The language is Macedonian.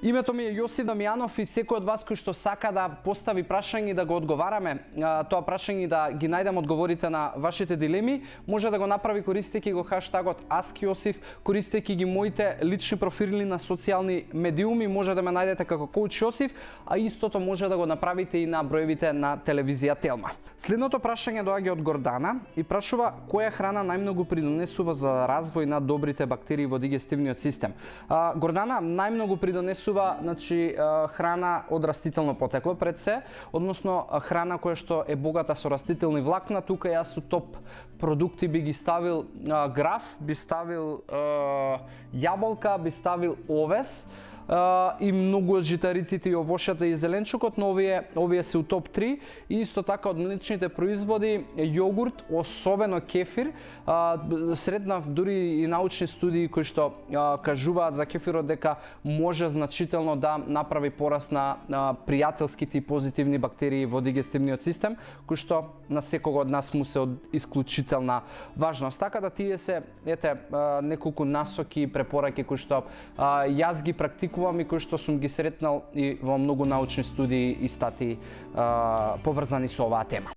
Името ми е Јосиф Дамјанов и секој од вас кој што сака да постави прашање и да го одговараме, тоа прашање и да ги најдем одговорите на вашите дилеми, може да го направи користејќи го хаштагот AskJosif, користејќи ги моите лични профили на социјални медиуми, може да ме најдете како Коуч Јосиф, а истото може да го направите и на броевите на телевизија Телма. Следното прашање доаѓа од Гордана и прашува која храна најмногу придонесува за развој на добрите бактерии во дигестивниот систем. Гордана, најмногу придонесува храна од растително потекло пред се, односно храна која што е богата со растителни влакна. Тука јас со топ продукти би ги ставил граф, би ставил јаболка, би ставил овес, и многу од житариците и овошјата и зеленчукот, но овие се у топ 3. И исто така од млечните производи, јогурт, особено кефир. Сретнав дури и научни студии кои што кажуваат за кефирот дека може значително да направи пораст на пријателските и позитивни бактерии во дигестивниот систем, кои што на секого од нас му се од исклучителна важност. Така да тие се неколку насоки и препораки кои што јас ги практикувам и кои што сум ги сретнал и во многу научни студии и статии поврзани со оваа тема.